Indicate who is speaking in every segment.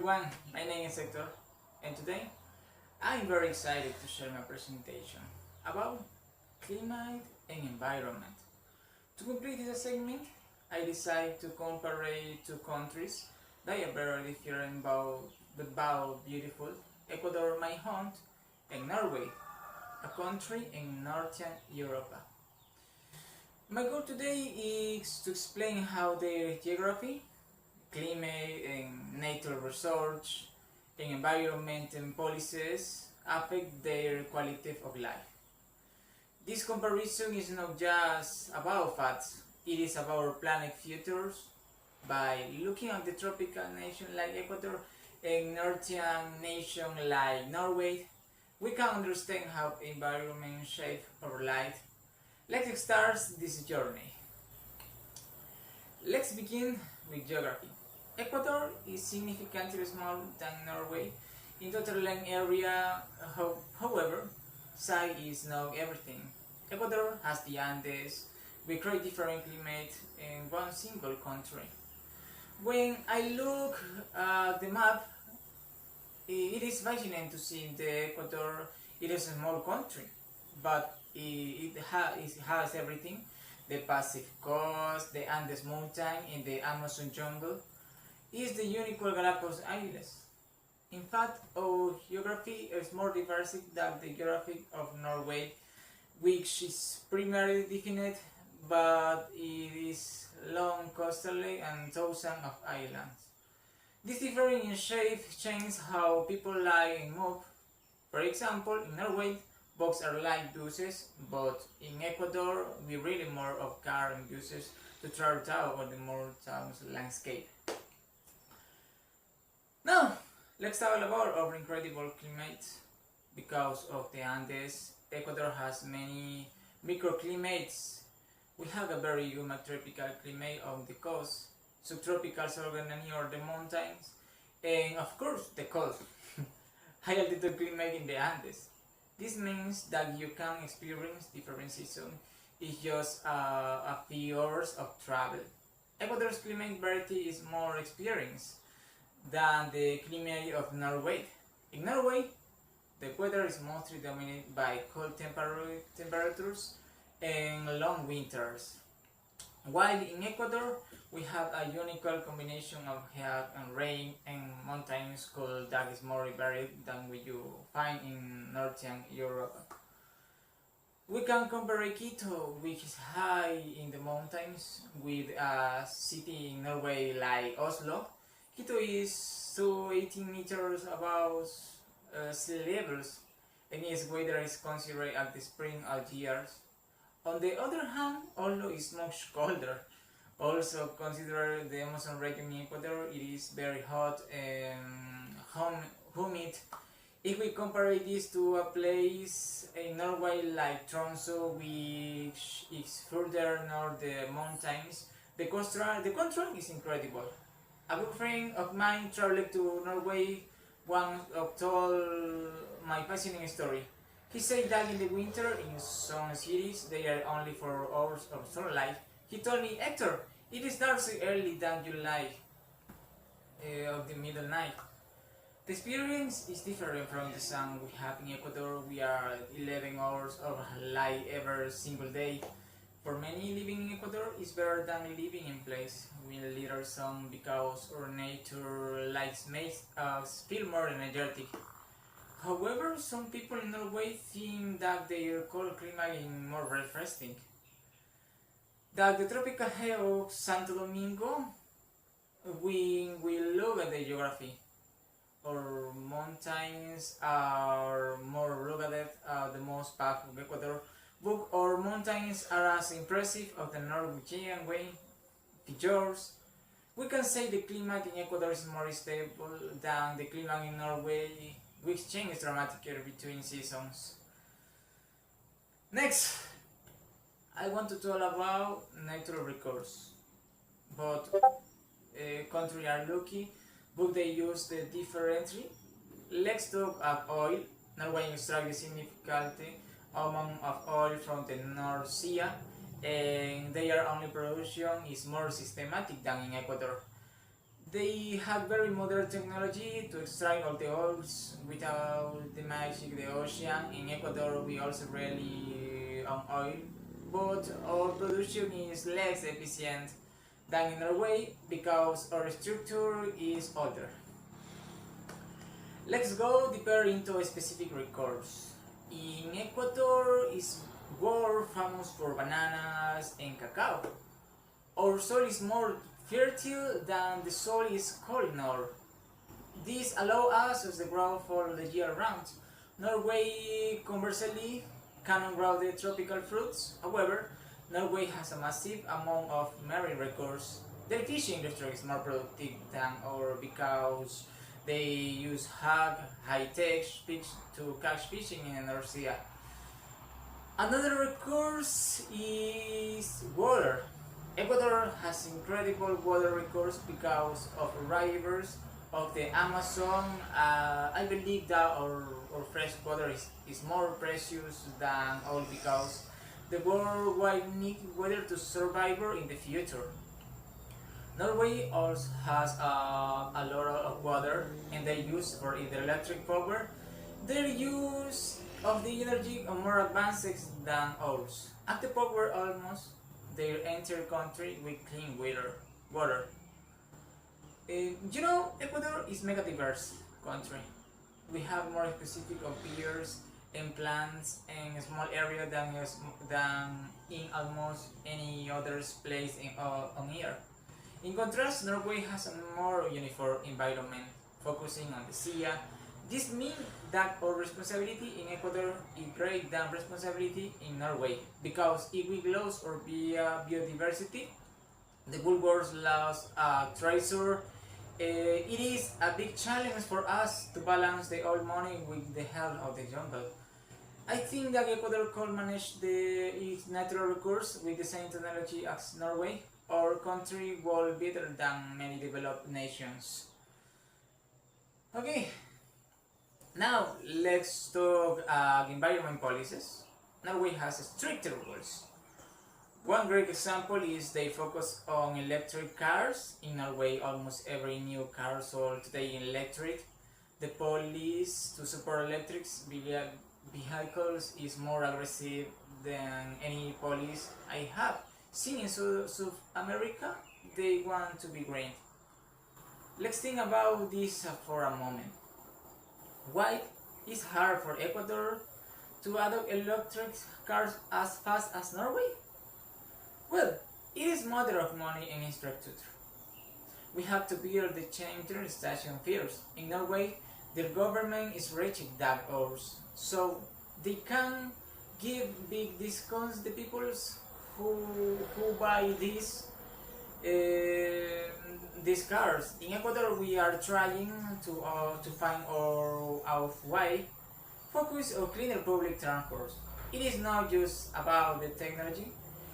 Speaker 1: everyone, my name is Hector and today I'm very excited to share my presentation about climate and environment. To complete this segment, I decided to compare two countries that are very different but both beautiful: Ecuador, my home, and Norway, a country in Northern Europe. My goal today is to explain how their geography, climate and nature research, and environment and policies affect their quality of life. This comparison is not just about facts, it is about planet futures. By looking at the tropical nation like Ecuador and northern nation like Norway, we can understand how environment shape our life. Let's start this journey. Let's begin with geography. Ecuador is significantly smaller than Norway in total land area. However, size is not everything. Ecuador has the Andes, with quite different climate in one single country. When I look at the map, it is fascinating to see the Ecuador. It is a small country, but it has everything: the Pacific coast, the Andes mountain, and the Amazon jungle. Is the unique Galapagos Islands. In fact, our geography is more diverse than the geography of Norway, which is primarily defined, but it is long coastally and thousands of islands. This difference in shape changes how people live and move. For example, in Norway, boats are like buses, but in Ecuador, we really more of car and buses to travel over the more town's landscape. Now, let's talk about our incredible climate. Because of the Andes, Ecuador has many microclimates. We have a very humid tropical climate on the coast, subtropical southern near the mountains, and of course the coast. High altitude climate in the Andes. This means that you can experience different seasons in just a few hours of travel. Ecuador's climate variety is more experienced than the climate of Norway. In Norway, the weather is mostly dominated by cold temperatures and long winters, while in Ecuador we have a unique combination of heat and rain and mountains cold that is more varied than what you find in Northern Europe. We can compare Quito, which is high in the mountains, with a city in Norway like Oslo. Quito is 18 meters above sea levels, and its weather is considered at the spring all years. On the other hand, Oslo is much colder. Also consider the Amazon region in Ecuador. It is very hot and humid. If we compare this to a place in Norway like Tromsø, which is further north the mountains, the contrast is incredible. A good friend of mine traveled to Norway once told my fascinating story. He said that in the winter in some cities there are only 4 hours of sunlight. He told me, Hector, it is dark so early than July of the middle night. The experience is different from the sun we have in Ecuador. We are 11 hours of light every single day. For many, living in Ecuador is better than living in place with little sun because our nature lights makes us feel more energetic. However, some people in Norway think that their cold climate is more refreshing. That the tropical heat of Santo Domingo, when we look at the geography, our mountains are more rugged the most part of Ecuador, but our mountains are as impressive of the Norwegian way, Fjords. We can say the climate in Ecuador is more stable than the climate in Norway, which changes dramatically between seasons. Next, I want to talk about natural resources. Both countries are lucky, but they use the differently. Let's talk about oil. Norway extracts significant amount of oil from the North Sea, and their only production is more systematic than in Ecuador. They have very modern technology to extract all the oils without the magic of the ocean. In Ecuador we also rely on oil, but our production is less efficient than in Norway because our structure is older. Let's go deeper into a specific records. In Ecuador is world famous for bananas and cacao. Our soil is more fertile than the soil is cold north. This allows us to grow for the year round. Norway, conversely, cannot grow the tropical fruits. However, Norway has a massive amount of marine records. Their fishing industry is more productive than ours because they use high-tech fish to catch fishing in the North Sea. Another resource is water. Ecuador has incredible water records because of rivers of the Amazon. I believe that our fresh water is more precious than oil because the world will need water to survive in the future. Norway also has a lot of water and they use for hydroelectric power. Their use of the energy are more advanced than ours. At the power almost their entire country with clean water. Ecuador is mega diverse country. We have more specific of beers and plants in a small area than in almost any other place on Earth. In contrast, Norway has a more uniform environment, focusing on the sea. This means that our responsibility in Ecuador is greater than responsibility in Norway, because if we lose our biodiversity, the whole world lost a treasure. It is a big challenge for us to balance the oil money with the health of the jungle. I think that Ecuador could manage its natural resources with the same technology as Norway. Our country will be better than many developed nations. Okay, now let's talk environment policies. Norway has stricter rules. One great example is they focus on electric cars. In Norway, almost every new car sold today in electric. The police to support electric vehicles is more aggressive than any police I have seen in South America. They want to be green. Let's think about this for a moment. Why is it hard for Ecuador to adopt electric cars as fast as Norway? Well, it is matter of money and infrastructure. We have to build the charging station first. In Norway, the government is richer than ours, so they can give big discounts to people who buy these cars. In Ecuador, we are trying to find our way. Focus on cleaner public transport. It is not just about the technology.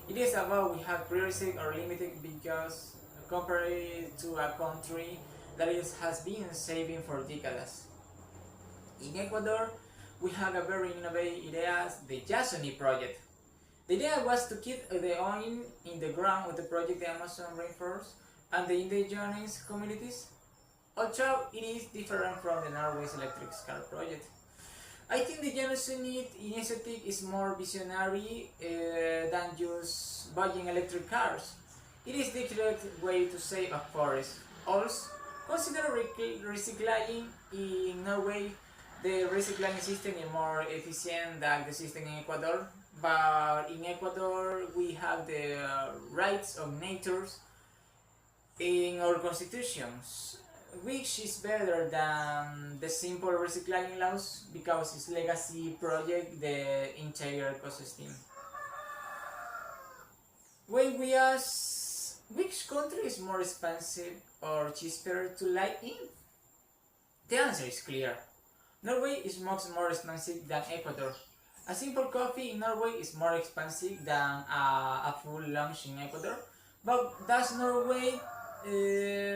Speaker 1: It is about we have prioritized or limited because compared to a country that has been saving for decades. In Ecuador, we have a very innovative idea, the Yasuní project. The idea was to keep the oil in the ground with the project the Amazon rainforest and the indigenous communities, although it is different from the Norway's electric car project. I think the Yasuní initiative is more visionary than just buying electric cars. It is the correct way to save a forest. Also, consider recycling. In Norway, the recycling system is more efficient than the system in Ecuador, but in Ecuador we have the rights of nature in our constitutions, which is better than the simple recycling laws because its legacy project the entire ecosystem. When we ask which country is more expensive or cheaper to live in, the answer is clear. Norway is much more expensive than Ecuador. A simple coffee in Norway is more expensive than a full lunch in Ecuador, but does Norway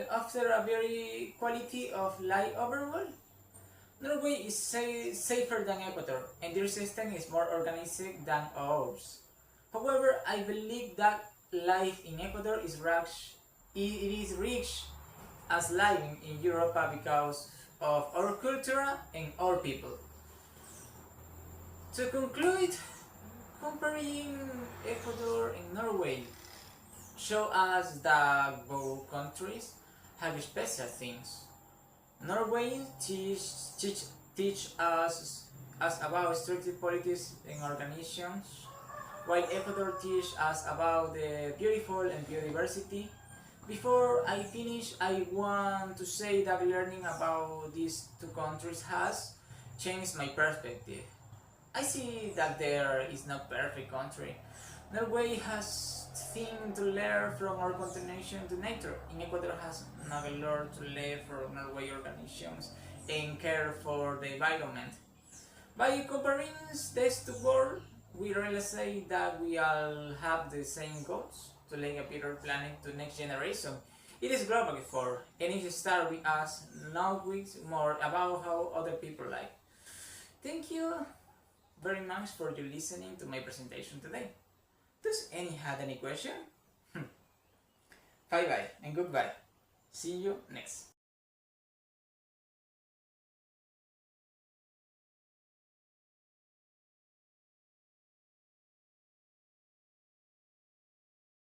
Speaker 1: offer a very quality of life overall? Norway is safer than Ecuador, and their system is more organized than ours. However, I believe that life in Ecuador is rich as living in Europe because of our culture and our people. To conclude, comparing Ecuador and Norway show us that both countries have special things. Norway teach us about strict politics and organizations, while Ecuador teach us about the beautiful and biodiversity. Before I finish, I want to say that learning about these two countries has changed my perspective. I see that there is no perfect country. Norway has things to learn from our contribution to nature. In Ecuador has not learned to learn from Norway organizations and care for the environment. By comparing these two worlds, we realize that we all have the same goals to leave a better planet to next generation. It is global for, and it starts with us knowing more about how other people live. Thank you very much for your listening to my presentation today. Does any have any question? Bye bye and goodbye. See you next.